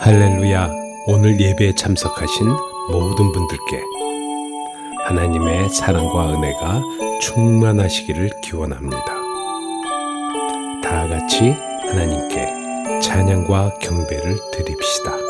할렐루야. 오늘 예배에 참석하신 모든 분들께 하나님의 사랑과 은혜가 충만하시기를 기원합니다. 다 같이 하나님께 찬양과 경배를 드립시다.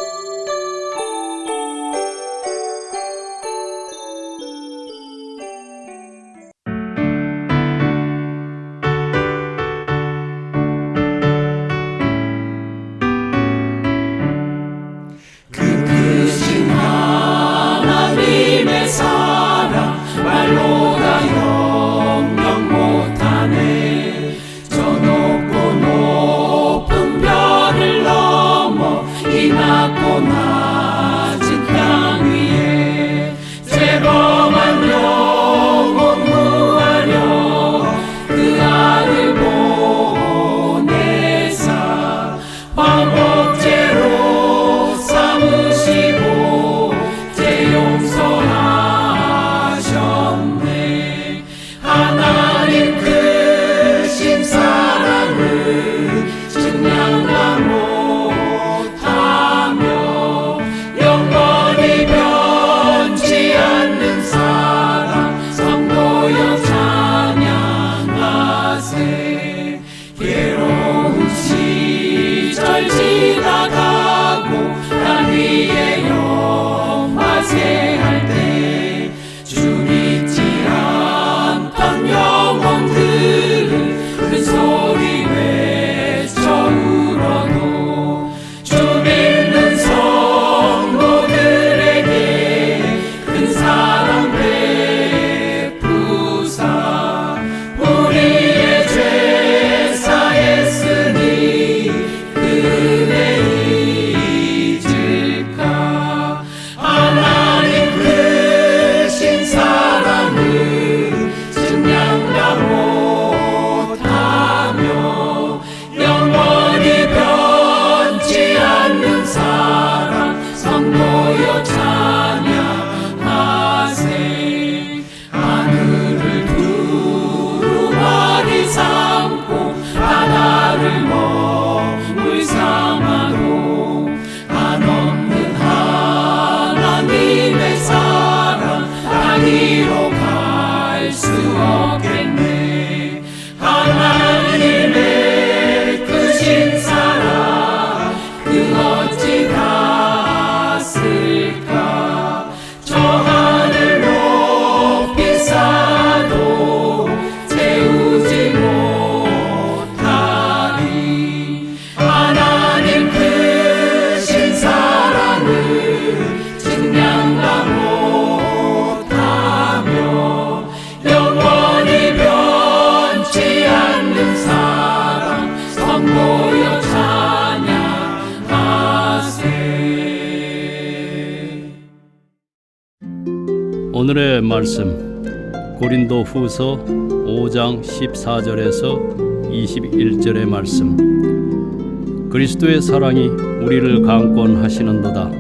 오늘의 말씀 고린도 후서 5장 14절에서 21절의 말씀. 그리스도의 사랑이 우리를 강권하시는도다.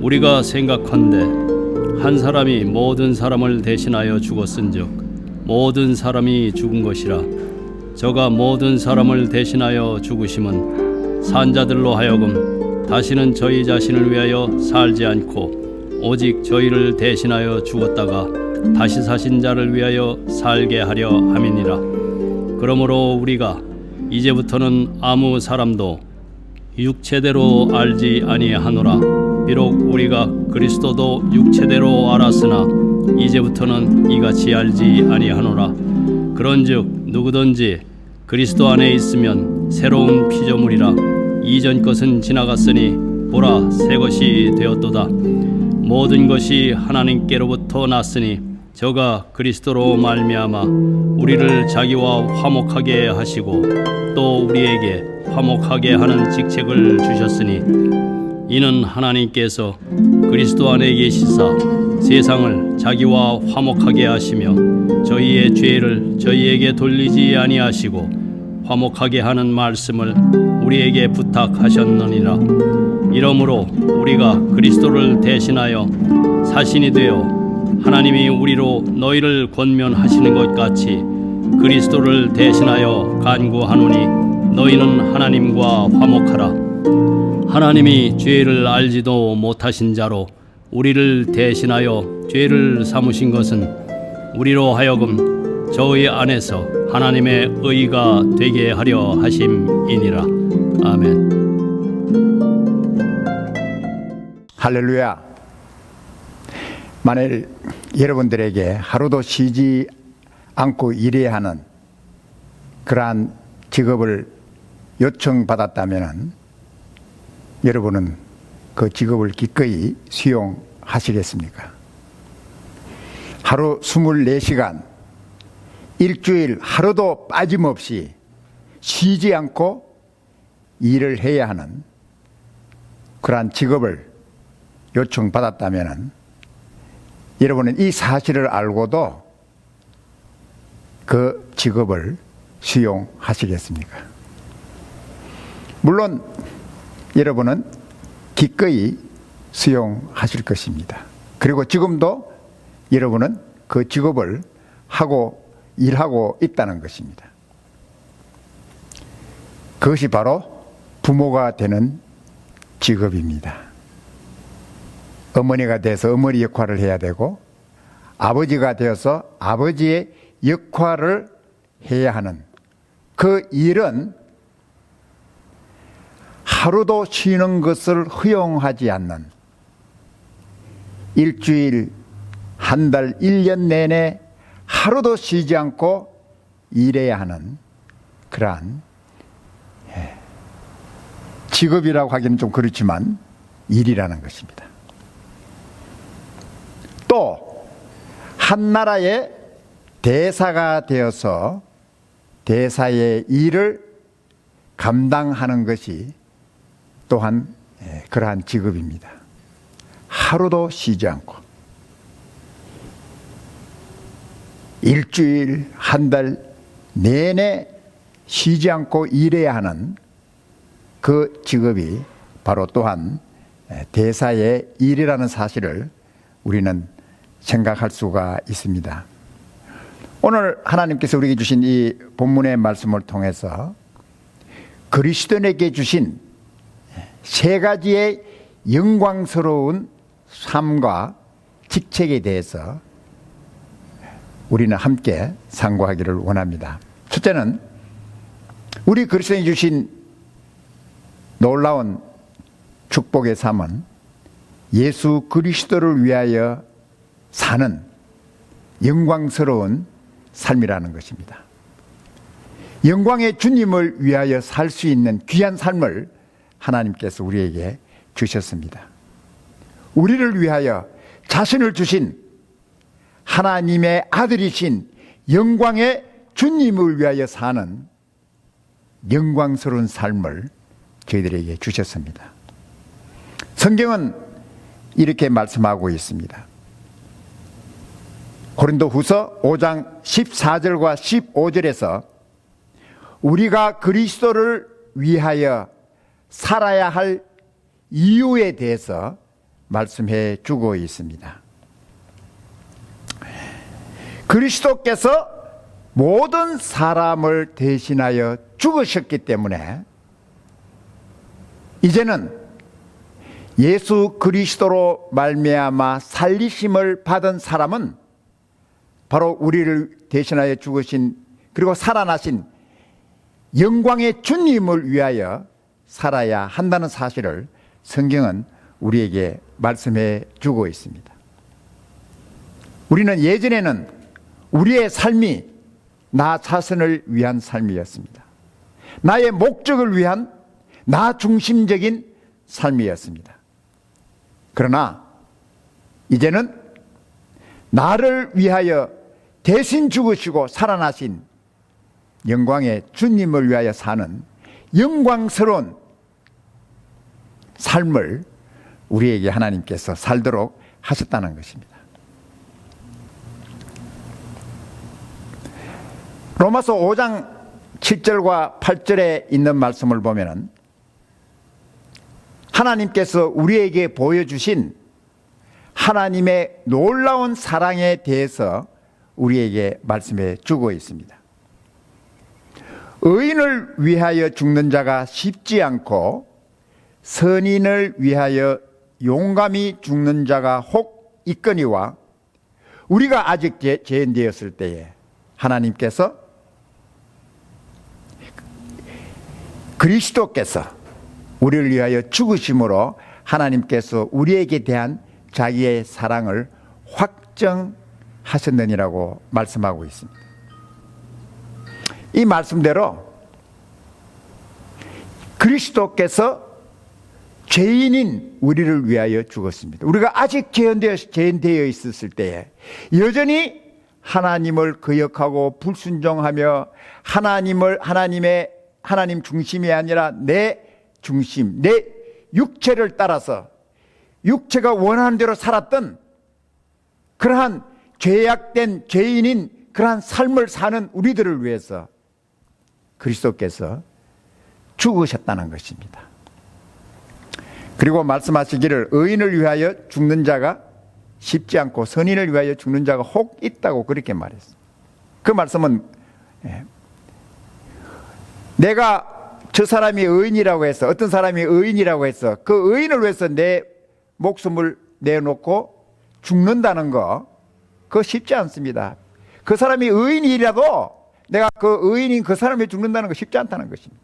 우리가 생각한대 한 사람이 모든 사람을 대신하여 죽었은즉 모든 사람이 죽은 것이라. 저가 모든 사람을 대신하여 죽으심은 산자들로 하여금 다시는 저희 자신을 위하여 살지 않고 오직 저희를 대신하여 죽었다가 다시 사신 자를 위하여 살게 하려 함이니라. 그러므로 우리가 이제부터는 아무 사람도 육체대로 알지 아니하노라. 비록 우리가 그리스도도 육체대로 알았으나 이제부터는 이같이 알지 아니하노라. 그런즉 누구든지 그리스도 안에 있으면 새로운 피조물이라. 이전 것은 지나갔으니 보라 새 것이 되었도다. 모든 것이 하나님께로부터 났으니 저가 그리스도로 말미암아 우리를 자기와 화목하게 하시고 또 우리에게 화목하게 하는 직책을 주셨으니 이는 하나님께서 그리스도 안에 계시사 세상을 자기와 화목하게 하시며 저희의 죄를 저희에게 돌리지 아니하시고 화목하게 하는 말씀을 우리에게 부탁하셨느니라. 이러므로 우리가 그리스도를 대신하여 사신이 되어 하나님이 우리로 너희를 권면하시는 것 같이 그리스도를 대신하여 간구하노니 너희는 하나님과 화목하라. 하나님이 죄를 알지도 못하신 자로 우리를 대신하여 죄를 삼으신 것은 우리로 하여금 저희 안에서 하나님의 의가 되게 하려 하심이니라. 아멘. 할렐루야. 만일 여러분들에게 하루도 쉬지 않고 일해야 하는 그러한 직업을 요청받았다면 여러분은 그 직업을 기꺼이 수용하시겠습니까? 하루 24시간 일주일 하루도 빠짐없이 쉬지 않고 일을 해야 하는 그러한 직업을 요청받았다면 여러분은 이 사실을 알고도 그 직업을 수용하시겠습니까? 물론 여러분은 기꺼이 수용하실 것입니다. 그리고 지금도 여러분은 그 직업을 일하고 있다는 것입니다. 그것이 바로 부모가 되는 직업입니다. 어머니가 돼서 어머니 역할을 해야 되고 아버지가 되어서 아버지의 역할을 해야 하는 그 일은 하루도 쉬는 것을 허용하지 않는 일주일, 한 달, 1년 내내 하루도 쉬지 않고 일해야 하는 그러한 직업이라고 하기는 좀 그렇지만 일이라는 것입니다. 또 한 나라의 대사가 되어서 대사의 일을 감당하는 것이 또한 그러한 직업입니다. 하루도 쉬지 않고 일주일, 한 달 내내 쉬지 않고 일해야 하는 그 직업이 바로 또한 대사의 일이라는 사실을 우리는 생각할 수가 있습니다. 오늘 하나님께서 우리에게 주신 이 본문의 말씀을 통해서 그리스도인에게 주신 세 가지의 영광스러운 삶과 직책에 대해서 우리는 함께 상고하기를 원합니다. 첫째는 우리 그리스도인이 주신 놀라운 축복의 삶은 예수 그리스도를 위하여 사는 영광스러운 삶이라는 것입니다. 영광의 주님을 위하여 살 수 있는 귀한 삶을 하나님께서 우리에게 주셨습니다. 우리를 위하여 자신을 주신 하나님의 아들이신 영광의 주님을 위하여 사는 영광스러운 삶을 저희들에게 주셨습니다. 성경은 이렇게 말씀하고 있습니다. 고린도후서 5장 14절과 15절에서 우리가 그리스도를 위하여 살아야 할 이유에 대해서 말씀해 주고 있습니다. 그리스도께서 모든 사람을 대신하여 죽으셨기 때문에 이제는 예수 그리스도로 말미암아 살리심을 받은 사람은 바로 우리를 대신하여 죽으신 그리고 살아나신 영광의 주님을 위하여 살아야 한다는 사실을 성경은 우리에게 말씀해 주고 있습니다. 우리는 예전에는 우리의 삶이 나 자신을 위한 삶이었습니다. 나의 목적을 위한 나 중심적인 삶이었습니다. 그러나 이제는 나를 위하여 대신 죽으시고 살아나신 영광의 주님을 위하여 사는 영광스러운 삶을 우리에게 하나님께서 살도록 하셨다는 것입니다. 로마서 5장 7절과 8절에 있는 말씀을 보면은 하나님께서 우리에게 보여주신 하나님의 놀라운 사랑에 대해서 우리에게 말씀해 주고 있습니다. 의인을 위하여 죽는 자가 쉽지 않고 선인을 위하여 용감히 죽는 자가 혹 있거니와, 우리가 아직 죄인되었을 때에 하나님께서, 그리스도께서 우리를 위하여 죽으심으로 하나님께서 우리에게 대한 자기의 사랑을 확정하셨느니라고 말씀하고 있습니다. 이 말씀대로 그리스도께서 죄인인 우리를 위하여 죽었습니다. 우리가 아직 죄인되어 있었을 때에 여전히 하나님을 거역하고 불순종하며 하나님 중심이 아니라 내 중심, 내 육체를 따라서 육체가 원하는 대로 살았던 그러한 죄악된 죄인인 그러한 삶을 사는 우리들을 위해서 그리스도께서 죽으셨다는 것입니다. 그리고 말씀하시기를 의인을 위하여 죽는 자가 쉽지 않고 선인을 위하여 죽는 자가 혹 있다고 그렇게 말했어요. 그 말씀은 내가 저 사람이 의인이라고 해서, 어떤 사람이 의인이라고 해서 그 의인을 위해서 내 목숨을 내놓고 죽는다는 거, 그거 쉽지 않습니다. 그 사람이 의인이라도 내가 그 의인인 그 사람이 죽는다는 거 쉽지 않다는 것입니다.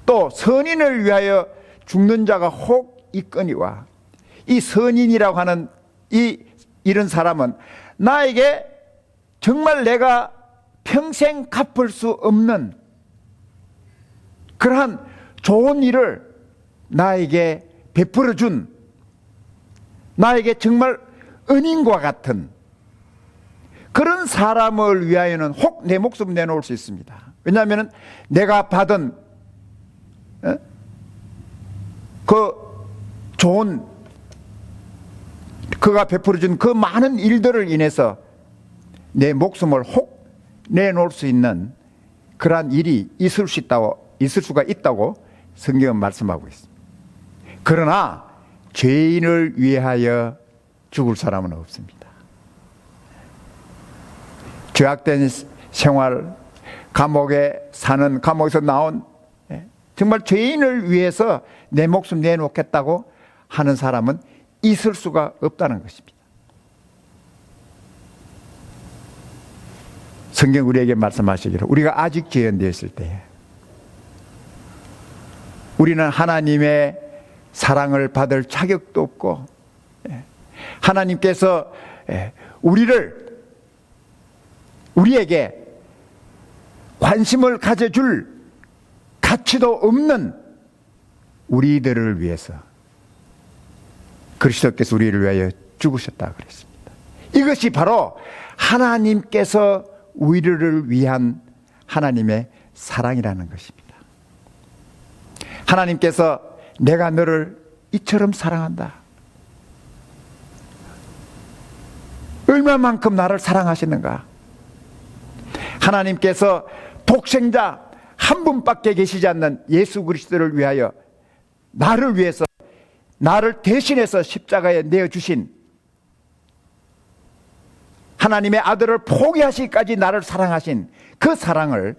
또 선인을 위하여 죽는 자가 혹 있거니와, 이 선인이라고 하는 이런 사람은 나에게 정말 내가 평생 갚을 수 없는 그러한 좋은 일을 나에게 베풀어 준, 나에게 정말 은인과 같은 그런 사람을 위하여는 혹 내 목숨 내놓을 수 있습니다. 왜냐하면 내가 받은 그 좋은, 그가 베풀어준 그 많은 일들을 인해서 내 목숨을 혹 내놓을 수 있는 그러한 일이 있을 수가 있다고 성경은 말씀하고 있습니다. 그러나 죄인을 위하여 죽을 사람은 없습니다. 죄악된 생활, 감옥에서 나온 정말 죄인을 위해서 내 목숨 내놓겠다고 하는 사람은 있을 수가 없다는 것입니다. 성경 우리에게 말씀하시기를 우리가 아직 죄인되었을 때 우리는 하나님의 사랑을 받을 자격도 없고, 하나님께서 우리에게 관심을 가져줄 가치도 없는 우리들을 위해서 그리스도께서 우리를 위하여 죽으셨다 그랬습니다. 이것이 바로 하나님께서 우리를 위한 하나님의 사랑이라는 것입니다. 하나님께서 내가 너를 이처럼 사랑한다, 얼마만큼 나를 사랑하시는가. 하나님께서 독생자 한 분밖에 계시지 않는 예수 그리스도를 위하여 나를 위해서, 나를 대신해서 십자가에 내어주신 하나님의 아들을 포기하시기까지 나를 사랑하신 그 사랑을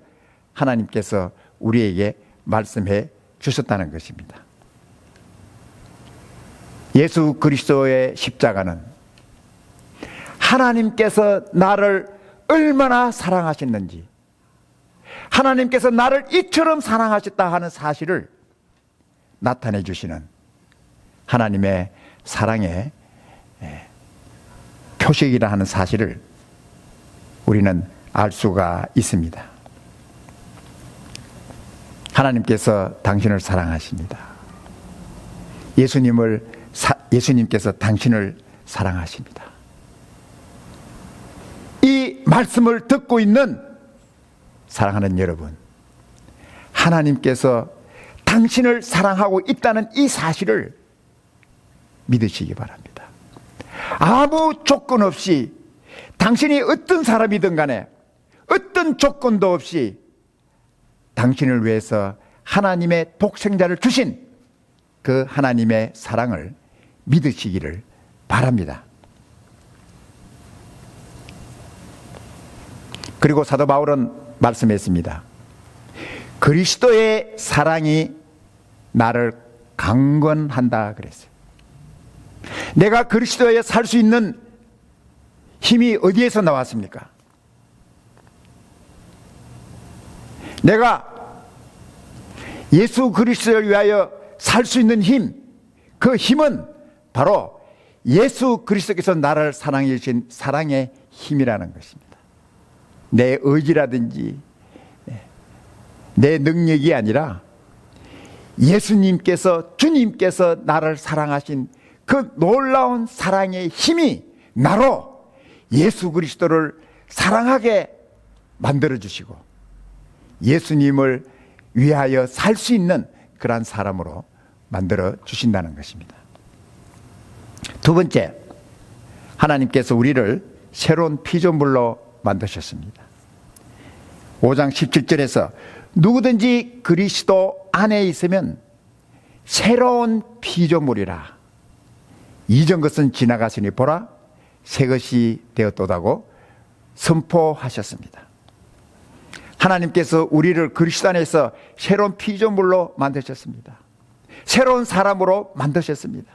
하나님께서 우리에게 말씀해 주셨다는 것입니다. 예수 그리스도의 십자가는 하나님께서 나를 얼마나 사랑하셨는지, 하나님께서 나를 이처럼 사랑하셨다 하는 사실을 나타내 주시는 하나님의 사랑의 표식이라 하는 사실을 우리는 알 수가 있습니다. 하나님께서 당신을 사랑하십니다. 예수님께서 당신을 사랑하십니다. 이 말씀을 듣고 있는 사랑하는 여러분, 하나님께서 당신을 사랑하고 있다는 이 사실을 믿으시기 바랍니다. 아무 조건 없이, 당신이 어떤 사람이든 간에 어떤 조건도 없이 당신을 위해서 하나님의 독생자를 주신 그 하나님의 사랑을 믿으시기를 바랍니다. 그리고 사도 바울은 말씀했습니다. 그리스도의 사랑이 나를 강건한다 그랬어요. 내가 그리스도에 살 수 있는 힘이 어디에서 나왔습니까? 내가 예수 그리스도를 위하여 살 수 있는 힘, 그 힘은 바로 예수 그리스도께서 나를 사랑해 주신 사랑의 힘이라는 것입니다. 내 의지라든지 내 능력이 아니라 예수님께서, 주님께서 나를 사랑하신 그 놀라운 사랑의 힘이 나로 예수 그리스도를 사랑하게 만들어주시고 예수님을 위하여 살 수 있는 그러한 사람으로 만들어 주신다는 것입니다. 두 번째, 하나님께서 우리를 새로운 피조물로 만드셨습니다. 5장 17절에서 누구든지 그리스도 안에 있으면 새로운 피조물이라. 이전 것은 지나갔으니 보라 새 것이 되었도다고 선포하셨습니다. 하나님께서 우리를 그리스도 안에서 새로운 피조물로 만드셨습니다. 새로운 사람으로 만드셨습니다.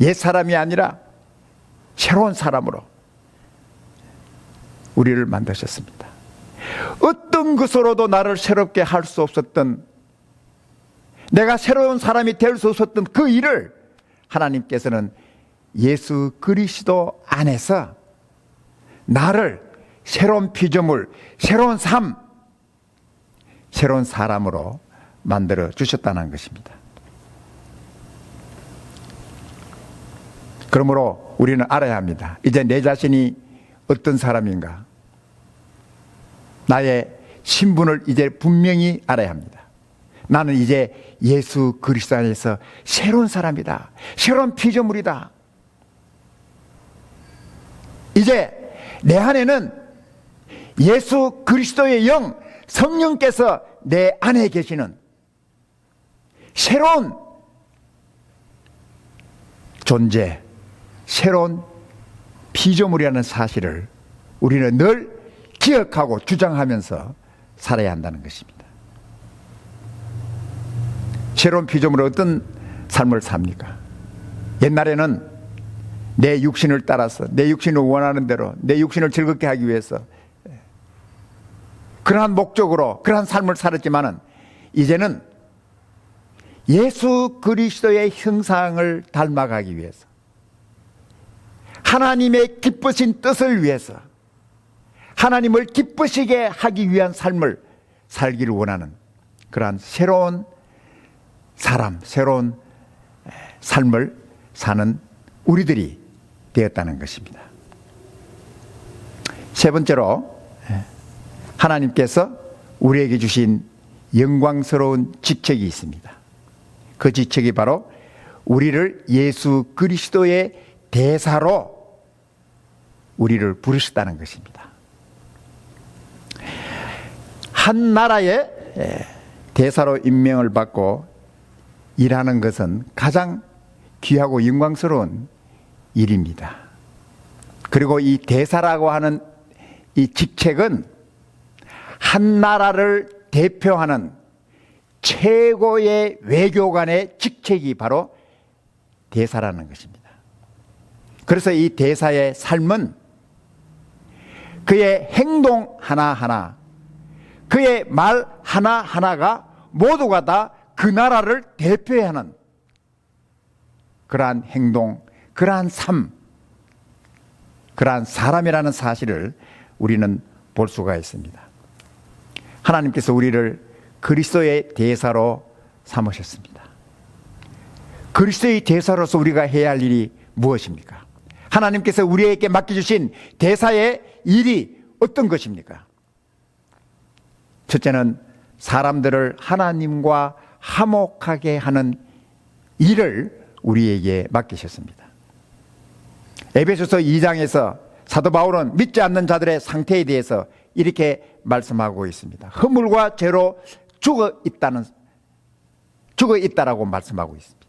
옛 사람이 아니라 새로운 사람으로 우리를 만드셨습니다. 어떤 것으로도 나를 새롭게 할 수 없었던, 내가 새로운 사람이 될 수 없었던 그 일을 하나님께서는 예수 그리스도 안에서 나를 새로운 피조물, 새로운 삶, 새로운 사람으로 만들어 주셨다는 것입니다. 그러므로 우리는 알아야 합니다. 이제 내 자신이 어떤 사람인가? 나의 신분을 이제 분명히 알아야 합니다. 나는 이제 예수 그리스도 안에서 새로운 사람이다. 새로운 피조물이다. 이제 내 안에는 예수 그리스도의 영, 성령께서 내 안에 계시는 새로운 존재, 새로운 피조물이라는 사실을 우리는 늘 기억하고 주장하면서 살아야 한다는 것입니다. 새로운 피조물은 어떤 삶을 삽니까? 옛날에는 내 육신을 따라서, 내 육신을 원하는 대로, 내 육신을 즐겁게 하기 위해서 그러한 목적으로 그러한 삶을 살았지만은 이제는 예수 그리스도의 형상을 닮아가기 위해서, 하나님의 기쁘신 뜻을 위해서, 하나님을 기쁘시게 하기 위한 삶을 살기를 원하는 그러한 새로운 사람, 새로운 삶을 사는 우리들이 되었다는 것입니다. 세 번째로, 하나님께서 우리에게 주신 영광스러운 직책이 있습니다. 그 직책이 바로 우리를 예수 그리스도의 대사로 우리를 부르셨다는 것입니다. 한 나라의 대사로 임명을 받고 일하는 것은 가장 귀하고 영광스러운 일입니다. 그리고 이 대사라고 하는 이 직책은 한 나라를 대표하는 최고의 외교관의 직책이 바로 대사라는 것입니다. 그래서 이 대사의 삶은 그의 행동 하나하나, 그의 말 하나하나가 모두가 다 그 나라를 대표해야 하는 그러한 행동, 그러한 삶, 그러한 사람이라는 사실을 우리는 볼 수가 있습니다. 하나님께서 우리를 그리스도의 대사로 삼으셨습니다. 그리스도의 대사로서 우리가 해야 할 일이 무엇입니까? 하나님께서 우리에게 맡겨주신 대사의 일이 어떤 것입니까? 첫째는 사람들을 하나님과 화목하게 하는 일을 우리에게 맡기셨습니다. 에베소서 2장에서 사도 바울은 믿지 않는 자들의 상태에 대해서 이렇게 말씀하고 있습니다. 허물과 죄로 죽어 있다라고 말씀하고 있습니다.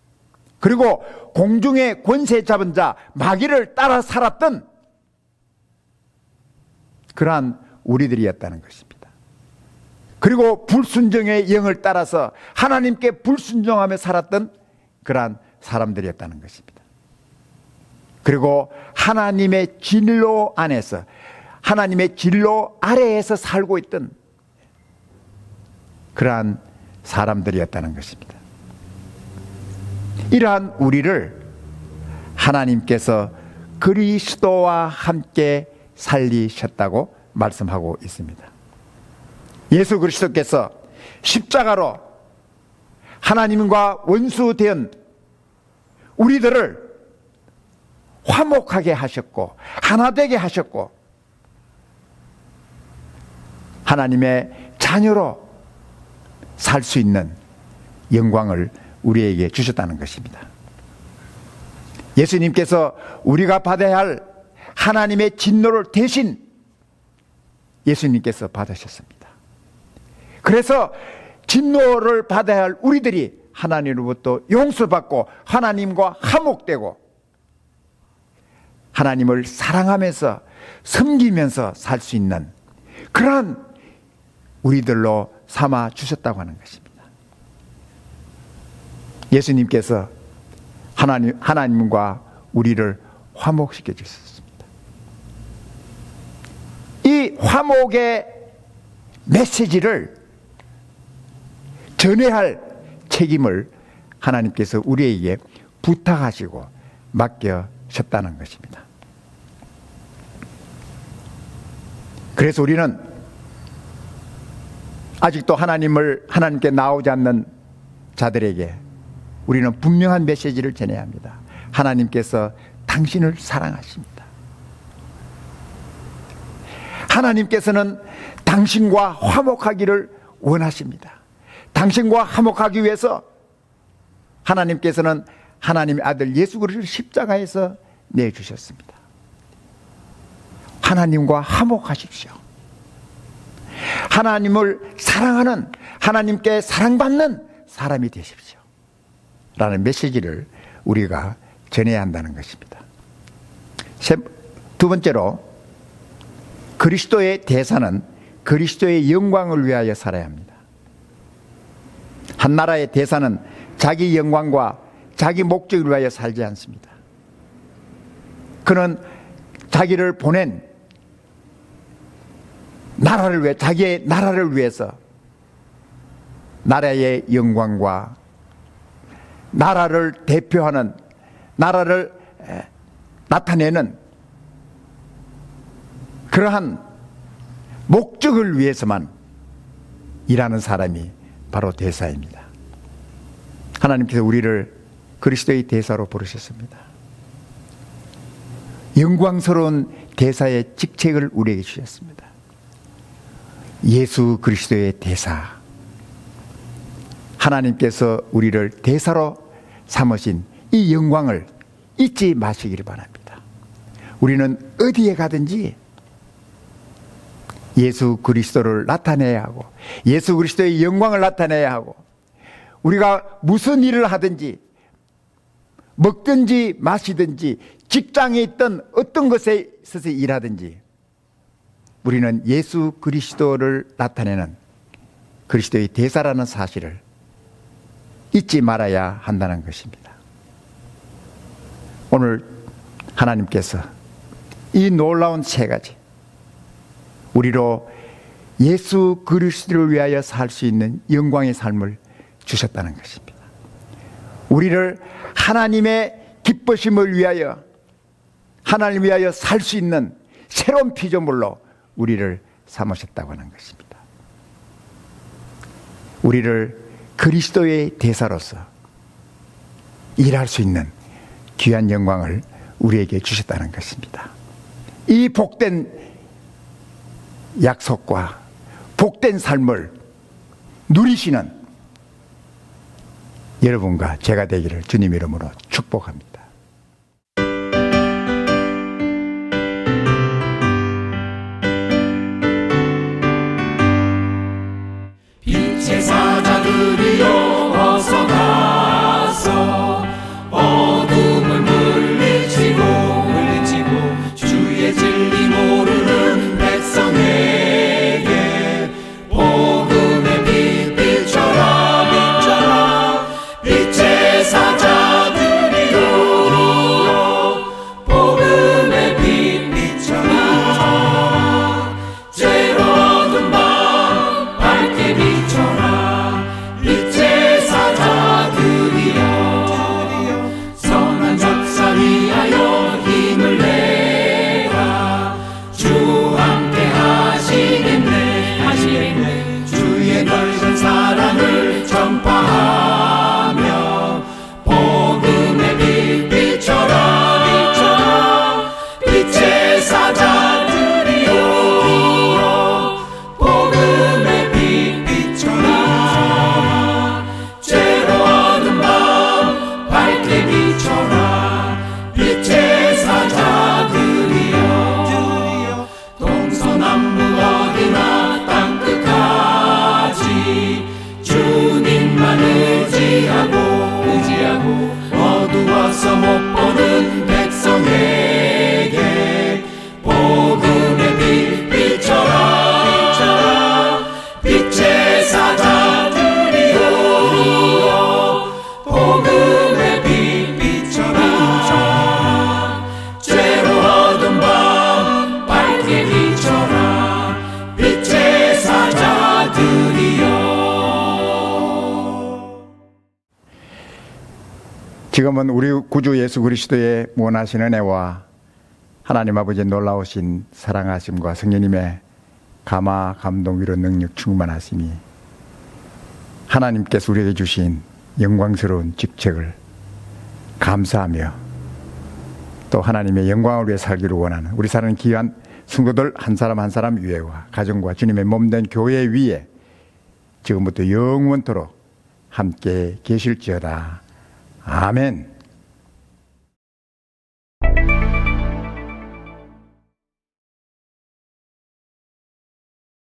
그리고 공중의 권세 잡은 자 마귀를 따라 살았던 그러한 우리들이었다는 것입니다. 그리고 불순종의 영을 따라서 하나님께 불순종하며 살았던 그러한 사람들이었다는 것입니다. 그리고 하나님의 진로 안에서, 하나님의 진로 아래에서 살고 있던 그러한 사람들이었다는 것입니다. 이러한 우리를 하나님께서 그리스도와 함께 살리셨다고 말씀하고 있습니다. 예수 그리스도께서 십자가로 하나님과 원수된 우리들을 화목하게 하셨고 하나 되게 하셨고 하나님의 자녀로 살 수 있는 영광을 우리에게 주셨다는 것입니다. 예수님께서 우리가 받아야 할 하나님의 진노를 대신 예수님께서 받으셨습니다. 그래서 진노를 받아야 할 우리들이 하나님으로부터 용서받고 하나님과 화목되고 하나님을 사랑하면서 섬기면서 살 수 있는 그러한 우리들로 삼아 주셨다고 하는 것입니다. 예수님께서 하나님과 우리를 화목시켜 주셨습니다. 이 화목의 메시지를 전해야 할 책임을 하나님께서 우리에게 부탁하시고 맡겨셨다는 것입니다. 그래서 우리는 아직도 하나님께 나오지 않는 자들에게 우리는 분명한 메시지를 전해야 합니다. 하나님께서 당신을 사랑하십니다. 하나님께서는 당신과 화목하기를 원하십니다. 당신과 화목하기 위해서 하나님께서는 하나님의 아들 예수 그리스도를 십자가에서 내주셨습니다. 하나님과 화목하십시오. 하나님을 사랑하는, 하나님께 사랑받는 사람이 되십시오 라는 메시지를 우리가 전해야 한다는 것입니다. 두 번째로, 그리스도의 대사는 그리스도의 영광을 위하여 살아야 합니다. 한 나라의 대사는 자기 영광과 자기 목적을 위하여 살지 않습니다. 그는 자기를 보낸 나라를 위해, 자기의 나라를 위해서 나라의 영광과 나라를 대표하는, 나라를 나타내는 그러한 목적을 위해서만 일하는 사람이 바로 대사입니다. 하나님께서 우리를 그리스도의 대사로 부르셨습니다. 영광스러운 대사의 직책을 우리에게 주셨습니다. 예수 그리스도의 대사, 하나님께서 우리를 대사로 삼으신 이 영광을 잊지 마시기를 바랍니다. 우리는 어디에 가든지 예수 그리스도를 나타내야 하고 예수 그리스도의 영광을 나타내야 하고, 우리가 무슨 일을 하든지 먹든지 마시든지 직장에 있던 어떤 것에 있어서 일하든지 우리는 예수 그리스도를 나타내는 그리스도의 대사라는 사실을 잊지 말아야 한다는 것입니다. 오늘 하나님께서 이 놀라운 세 가지, 우리로 예수 그리스도를 위하여 살 수 있는 영광의 삶을 주셨다는 것입니다. 우리를 하나님의 기쁘심을 위하여, 하나님을 위하여 살 수 있는 새로운 피조물로 우리를 삼으셨다고 하는 것입니다. 우리를 그리스도의 대사로서 일할 수 있는 귀한 영광을 우리에게 주셨다는 것입니다. 이 복된 약속과 복된 삶을 누리시는 여러분과 제가 되기를 주님 이름으로 축복합니다. 빛의 사자들이여 어서 가서 지금은 우리 구주 예수 그리스도의 무한하신 은혜와 하나님 아버지의 놀라우신 사랑하심과 성령님의 감화, 감동, 위로, 능력, 충만하심이 하나님께서 우리에게 주신 영광스러운 직책을 감사하며 또 하나님의 영광을 위해 살기를 원하는 우리 사는 귀한 성도들 한 사람 한 사람 위에와 가정과 주님의 몸된 교회 위에 지금부터 영원토록 함께 계실지어다. 아멘.